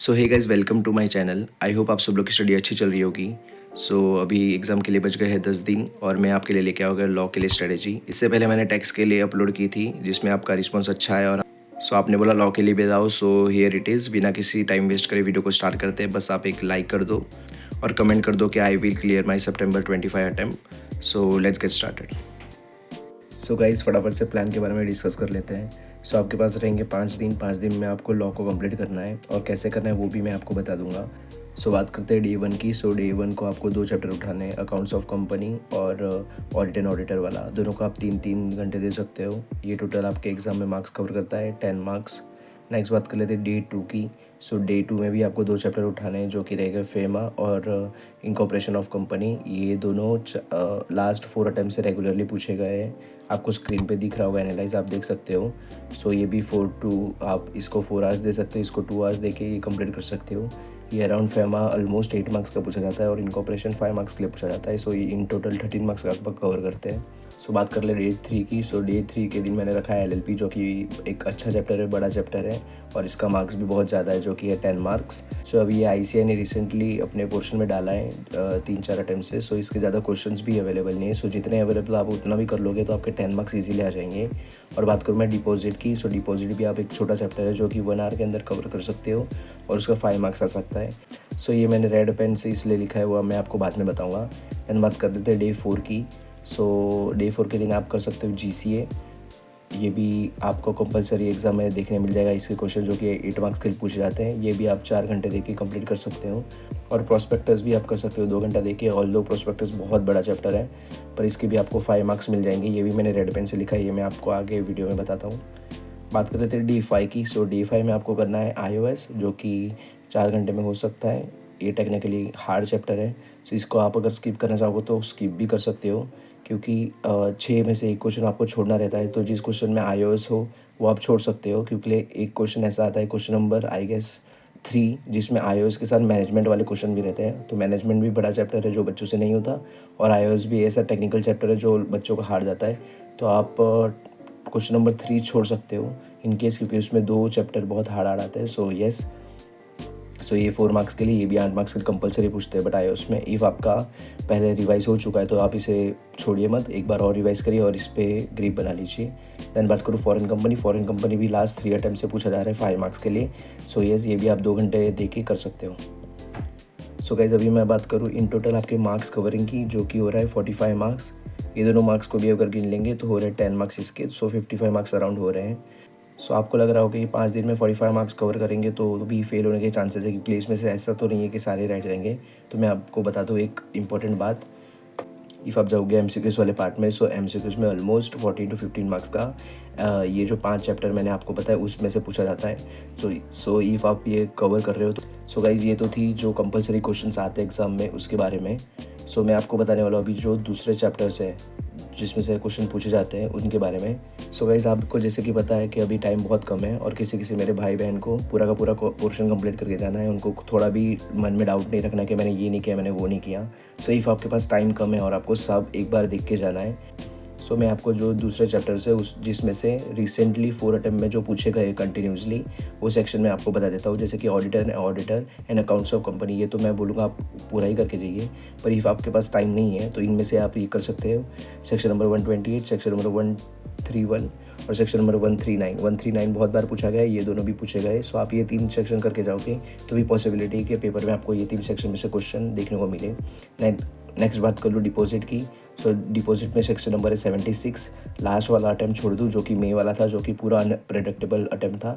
So hey guys, welcome to my channel. I hope आप सब लोग की स्टडी अच्छी चल रही होगी। अभी एग्ज़ाम के लिए बच गए हैं 10 दिन और मैं आपके लिए लेके आऊँगा लॉ के लिए स्ट्रेटेजी। इससे पहले मैंने टैक्स के लिए अपलोड की थी जिसमें आपका रिस्पॉन्स अच्छा है और आपने बोला लॉ के लिए भी जाओ। Here it is. बिना किसी टाइम वेस्ट करे वीडियो को स्टार्ट करते हैं। बस आप एक लाइक कर दो और कमेंट कर दो कि I will clear my September 25 attempt. Let's get started. Guys, फटाफट से प्लान के बारे में डिस्कस कर लेते हैं। आपके पास रहेंगे 5 दिन। 5 दिन में आपको लॉ को कंप्लीट करना है और कैसे करना है वो भी मैं आपको बता दूंगा। बात करते हैं डे 1 की। डे 1 को आपको 2 चैप्टर उठाने हैं, अकाउंट्स ऑफ कंपनी और ऑडिट एंड ऑडिटर वाला। दोनों को आप 3-3 घंटे दे सकते हो। ये टोटल आपके एग्ज़ाम में मार्क्स कवर करता है, 10 मार्क्स। नेक्स्ट बात कर लेते हैं डे 2 की। डे 2 में भी आपको 2 चैप्टर उठाने हैं जो कि रहेगा फेमा और इनकॉर्पोरेशन ऑफ कंपनी। ये दोनों लास्ट 4 अटैम्प्ट से रेगुलरली पूछे गए हैं। आपको स्क्रीन पे दिख रहा होगा एनालाइज, आप देख सकते हो। ये भी 4-2, आप इसको 4 आवर्स दे सकते हो, इसको 2 आवर्स दे के ये कंप्लीट कर सकते हो। ये अराउंड फेमा ऑलमोस्ट 8 मार्क्स का पूछा जाता है और इनकॉर्पोरेशन 5 मार्क्स के लिए पूछा जाता है। ये इन टोटल 13 मार्क्स का लगभग कवर करते हैं। बात कर ले डे 3 की। डे 3 के दिन मैंने रखा है LLP, जो कि एक अच्छा चैप्टर है, बड़ा चैप्टर है और इसका मार्क्स भी बहुत ज़्यादा है, जो कि है 10 मार्क्स। अभी ये ICAI ने रिसेंटली अपने पोर्शन में डाला है 3-4 अटैम्प्ट से। इसके ज़्यादा क्वेश्चंस भी अवेलेबल नहीं है। जितने अवेलेबल आप उतना भी कर लोगे तो आपके 10 मार्क्स ईजिली आ जाएंगे। और बात करूँ मैं डिपॉजिट की। डिपॉजिट भी आप एक छोटा चैप्टर है जो कि 1 आवर के अंदर कवर कर सकते हो और उसका 5 मार्क्स आ सकता है। ये मैंने रेड पेन से इसलिए लिखा है, वो मैं आपको बाद में बताऊँगा। दैन बात कर लेते हैं डे 4 की। डे 4 के दिन आप कर सकते हो GCA। ये भी आपको कंपलसरी एग्ज़ाम में देखने मिल जाएगा। इसके क्वेश्चन जो कि 8 मार्क्स के लिए पूछे जाते हैं, ये भी आप 4 घंटे दे के कम्प्लीट कर सकते हो। और प्रोस्पेक्टस भी आप कर सकते हो 2 घंटा दे के। ऑल्दो प्रोस्पेक्टस बहुत बड़ा चैप्टर है पर इसके भी आपको 5 मार्क्स मिल जाएंगे। ये भी मैंने रेड पेन से लिखा है, ये मैं आपको आगे वीडियो में बताता हूँ। बात कर लेते हैं D5 की। D5 में आपको करना है iOS, जो कि 4 घंटे में हो सकता है। ये टेक्निकली हार्ड चैप्टर है। इसको आप अगर स्किप करना चाहो तो स्किप भी कर सकते हो, क्योंकि 6 में से एक क्वेश्चन आपको छोड़ना रहता है। तो जिस क्वेश्चन में iOS हो वो आप छोड़ सकते हो, क्योंकि एक क्वेश्चन ऐसा आता है, क्वेश्चन नंबर आई गेस 3, जिसमें iOS के साथ मैनेजमेंट वाले क्वेश्चन भी रहते हैं। तो मैनेजमेंट भी बड़ा चैप्टर है जो बच्चों से नहीं होता, और iOS भी ऐसा टेक्निकल चैप्टर है जो बच्चों को हार्ड जाता है। तो आप क्वेश्चन नंबर 3 छोड़ सकते हो इन केस, क्योंकि उसमें 2 चैप्टर बहुत हार्ड आते हैं। येस, ये 4 मार्क्स के लिए, ये भी 8 मार्क्स के कंपलसरी पूछते हैं। बट उसमें इफ़ आपका पहले रिवाइज हो चुका है तो आप इसे छोड़िए मत, एक बार और रिवाइज करिए और इस पर ग्रिप बना लीजिए। दैन बात करूँ फॉरेन कंपनी। फॉरेन कंपनी भी लास्ट 3 अटैम्प्ट से पूछा जा रहा है 5 मार्क्स के लिए। येस, ये भी आप 2 घंटे दे के कर सकते हो। गाइज, अभी मैं बात करूँ इन टोटल आपके मार्क्स कवरिंग की, जो कि हो रहा है 45 मार्क्स। ये दोनों मार्क्स को भी अगर गिन लेंगे तो हो रहे हैं 10 मार्क्स इसके। 55 मार्क्स अराउंड हो रहे हैं। आपको लग रहा होगा कि 5 दिन में 45 मार्क्स कवर करेंगे तो भी फेल होने के चांसेस है, क्योंकि इसमें से ऐसा तो नहीं है कि सारे रह जाएंगे। तो मैं आपको बता दूँ एक इंपॉर्टेंट बात। इफ़ आप जाओगे MCQs वाले पार्ट में, MCQs में ऑलमोस्ट 14 to 15 मार्क्स का ये जो 5 चैप्टर मैंने आपको बताया उसमें से पूछा जाता है। इफ़ आप ये कवर कर रहे हो तो गाइज़, ये तो थी जो कंपलसरी क्वेश्चंस आते हैं एग्ज़ाम में उसके बारे में। मैं आपको बताने वाला हूँ अभी जो दूसरे चैप्टर्स है जिसमें से क्वेश्चन पूछे जाते हैं उनके बारे में। गाइज़, आपको जैसे कि पता है कि अभी टाइम बहुत कम है और किसी मेरे भाई बहन को पूरा का पूरा पोर्शन कंप्लीट करके जाना है। उनको थोड़ा भी मन में डाउट नहीं रखना कि मैंने ये नहीं किया, मैंने वो नहीं किया। इफ़ आपके पास टाइम कम है और आपको सब एक बार देख के जाना है, मैं आपको जो दूसरे चैप्टर से जिसमें से रिसेंटली 4 अटैम्प्ट में जो पूछे गए कंटिन्यूसली, वो सेक्शन में आपको बता देता हूँ। जैसे कि auditor and accounts of company, ये तो मैं बोलूँगा आप पूरा ही करके जाइए। पर इफ़ आपके पास टाइम नहीं है तो इनमें से आप ये कर सकते हो। सेक्शन नंबर 128, सेक्शन नंबर 131 और सेक्शन नंबर 139। 139 बहुत बार पूछा गया है, ये दोनों भी पूछे गए। आप ये 3 सेक्शन करके जाओगे तो भी पॉसिबिलिटी है कि पेपर में आपको ये 3 सेक्शन में से क्वेश्चन देखने को मिले। नेक्स्ट बात कर लूँ डिपॉजिट की। डिपॉजिट में सेक्शन नंबर है 76। लास्ट वाला अटैम्प्ट छोड़ दूँ जो कि मई वाला था, जो कि पूरा अनप्रेडिक्टेबल अटैम्प्ट था,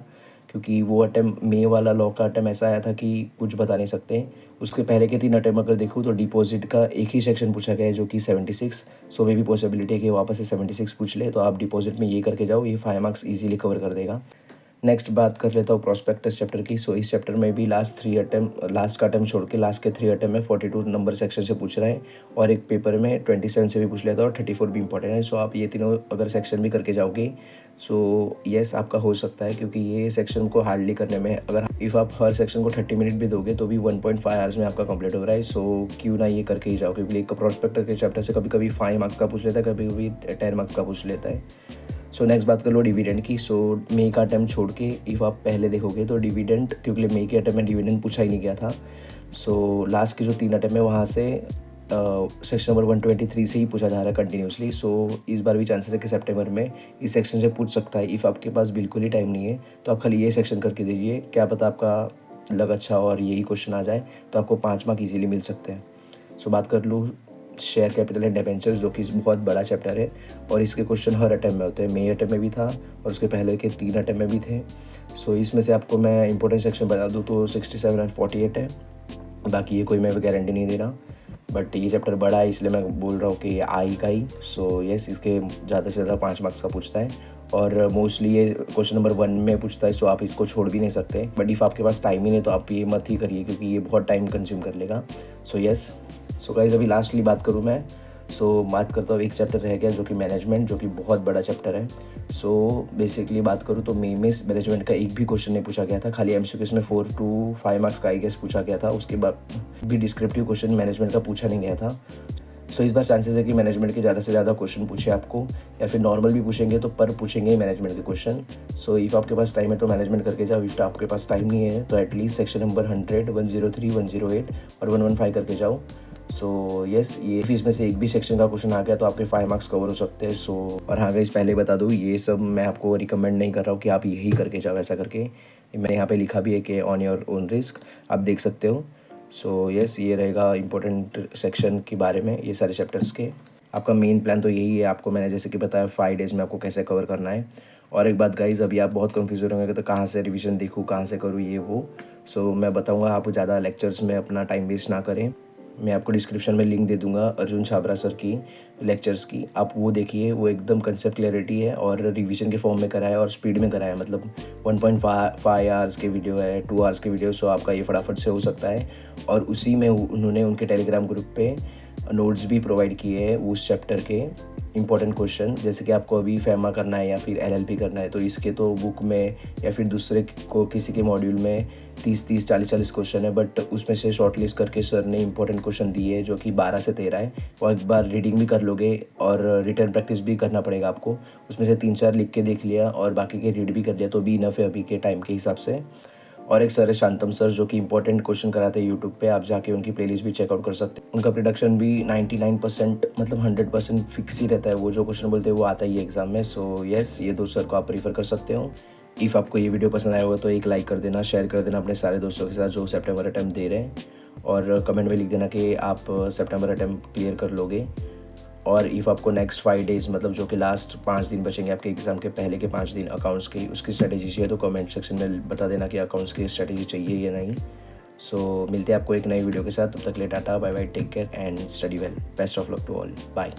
क्योंकि वो अटैम्प्ट मई वाला लॉ का अटैम्प्ट ऐसा आया था कि कुछ बता नहीं सकते। उसके पहले के 3 अटैम्प्ट अगर देखूँ तो डिपॉजिट का एक ही सेक्शन पूछा गया है जो कि 76। मे भी पॉसिबिलिटी है कि वापस से 76 पूछ ले। तो आप डिपॉजिट में ये करके जाओ, ये 5 मार्क्स ईजिली कवर कर देगा। नेक्स्ट बात कर लेता हूँ प्रोस्पेक्टस चैप्टर की। इस चैप्टर में भी लास्ट का अटैम्प्ट छोड़ के लास्ट के 3 अटैम्प्ट में 42 नंबर सेक्शन से पूछ रहा है और एक पेपर में 27 से भी पूछ लेता है और 34 भी इंपॉर्टेंट है। आप ये तीनों अगर सेक्शन भी करके जाओगे येस, आपका हो सकता है, क्योंकि ये सेक्शन को हार्डली करने में अगर इफ़ आप हर सेक्शन को 30 मिनट भी दोगे तो भी 1.5 आवर्स में आपका कंप्लीट हो रहा है। क्यों ना ये करके ही जाओ, क्योंकि एक प्रोस्पेक्टर के चैप्टर से कभी कभी 5 मार्क्स का पूछ लेता है, कभी कभी 10 मार्क्स का पूछ लेता है। सो नेक्स्ट बात कर लो डिविडेंड की। सो मई का अटैम्प्ट छोड़ के इफ़ आप पहले देखोगे तो डिविडेंड, क्योंकि मई के अटैम्प्ट में डिविडेंड पूछा ही नहीं गया था। सो लास्ट के जो 3 अटैम्प्ट है वहाँ से सेक्शन नंबर 123 से ही पूछा जा रहा है कंटिन्यूसली। सो इस बार भी चांसेस है कि सितंबर में इस सेक्शन से पूछ सकता है। इफ़ आपके पास बिल्कुल ही टाइम नहीं है तो आप खाली ये सेक्शन करके दीजिए, क्या पता आपका लग अच्छा और यही क्वेश्चन आ जाए तो आपको 5 मार्क ईजिली मिल सकते हैं। सो बात कर लूँ शेयर कैपिटल एंड डिबेंचर्स, जो कि बहुत बड़ा चैप्टर है और इसके क्वेश्चन हर अटैम्प्ट में होते हैं। मई अटैम्प्ट में भी था और उसके पहले के 3 अटैम्प्ट में भी थे। सो इसमें से आपको मैं इंपॉर्टेंट सेक्शन बता दूँ तो 67 एंड 48 है, बाकी ये कोई मैं गारंटी नहीं दे रहा, बट ये चैप्टर बड़ा है इसलिए मैं बोल रहा हूँ कि आई का ही। सो यस, इसके ज़्यादा से ज़्यादा 5 मार्क्स का पूछता है और मोस्टली ये क्वेश्चन नंबर 1 में पूछता है। सो आप इसको छोड़ भी नहीं सकते, बट इफ़ आपके पास टाइम ही नहीं तो आप ये मत ही करिए क्योंकि ये बहुत टाइम कंज्यूम कर लेगा। सो यस, सो गाइस अभी लास्टली बात करूँ मैं, सो बात करता हूँ एक चैप्टर रह गया जो कि मैनेजमेंट, जो कि बहुत बड़ा चैप्टर है। सो बेसिकली बात करूँ तो मई में मैनेजमेंट का एक भी क्वेश्चन नहीं पूछा गया था, खाली एमसीक्यूज में 4 to 5 मार्क्स का आई गेस पूछा गया था। उसके बाद भी डिस्क्रिप्टिव क्वेश्चन मैनेजमेंट का पूछा नहीं गया था। सो इस बार चांसेस है कि मैनेजमेंट के ज़्यादा से ज़्यादा क्वेश्चन पूछे आपको, या फिर नॉर्मल भी पूछेंगे तो पर पूछेंगे ही मैनेजमेंट के क्वेश्चन। सो इफ़ आपके पास टाइम है तो मैनेजमेंट करके जाओ, इफ़ आपके पास टाइम नहीं है तो एटलीस्ट सेक्शन नंबर 100, 103, 108 और 115 करके जाओ। सो यस, ये फीस में से एक भी सेक्शन का क्वेश्चन आ गया तो आपके 5 मार्क्स कवर हो सकते हैं। सो और हाँ गाइस, पहले बता दूँ ये सब मैं आपको रिकमेंड नहीं कर रहा हूँ कि आप यही करके जाओ ऐसा करके। मैंने यहाँ पे लिखा भी है कि ऑन योर ओन रिस्क, आप देख सकते हो। सो यस, ये रहेगा इंपॉर्टेंट सेक्शन के बारे में, ये सारे चैप्टर्स के। आपका मेन प्लान तो यही है, आपको मैंने जैसे कि बताया 5 डेज़ में आपको कैसे कवर करना है। और एक बात गाइज, अभी आप बहुत कंफ्यूज हो रहे होंगे तो कहाँ से रिवीजन देखूँ, कहाँ से करूँ ये वो। सो मैं बताऊँगा, आप ज़्यादा लेक्चर्स में अपना टाइम वेस्ट ना करें। मैं आपको डिस्क्रिप्शन में लिंक दे दूंगा अर्जुन छाबरा सर की लेक्चर्स की, आप वो देखिए। वो एकदम कंसेप्ट क्लैरिटी है और रिवीजन के फॉर्म में कराया और स्पीड में कराया, मतलब 1.5 आवर्स के वीडियो है, 2 आवर्स के वीडियो। सो आपका ये फटाफट से हो सकता है। और उसी में उन्होंने उनके टेलीग्राम ग्रुप पे नोट्स भी प्रोवाइड किए हैं उस चैप्टर के इंपॉर्टेंट क्वेश्चन। जैसे कि आपको अभी फैमा करना है या फिर एलएलपी करना है तो इसके तो बुक में या फिर दूसरे को किसी के मॉड्यूल में 30-30, 40-40 क्वेश्चन है, बट उसमें से शॉर्ट लिस्ट करके सर ने इंपॉर्टेंट क्वेश्चन दिए जो कि 12 से 13 है। और एक बार रीडिंग भी कर लोगे और रिटर्न प्रैक्टिस भी करना पड़ेगा आपको। उसमें से 3-4 लिख के देख लिया और बाकी के रीड भी कर लिया तो भी इनफ है अभी के टाइम के हिसाब से। और एक सर है शांतम सर, जो कि इंपॉर्टेंट क्वेश्चन कराते हैं यूट्यूब पे, आप जाके उनकी प्लेलिस्ट भी चेकआउट कर सकते हैं। उनका प्रोडक्शन भी 99% मतलब 100% फिक्स ही रहता है, वो जो क्वेश्चन बोलते हैं वो आता ही है एग्जाम में। सो यस, ये 2 सर को आप प्रीफर कर सकते हो। इफ़ आपको ये वीडियो पसंद आया होगा तो एक लाइक कर देना, शेयर कर देना अपने सारे दोस्तों के साथ जो सितंबर अटैम्प्ट दे रहे हैं, और कमेंट में लिख देना कि आप सितंबर अटैम्प्ट क्लियर कर लोगे। और इफ़ आपको नेक्स्ट 5 डेज़ मतलब जो कि लास्ट 5 दिन बचेंगे आपके एग्ज़ाम के, पहले के 5 दिन अकाउंट्स की, उसकी स्ट्रेटेजी चाहिए तो कमेंट सेक्शन में बता देना कि अकाउंट्स की स्ट्रेटेजी चाहिए या नहीं। सो मिलते हैं आपको एक नई वीडियो के साथ, तब तक ले tata bye bye, take care and study well, best of luck to all, bye.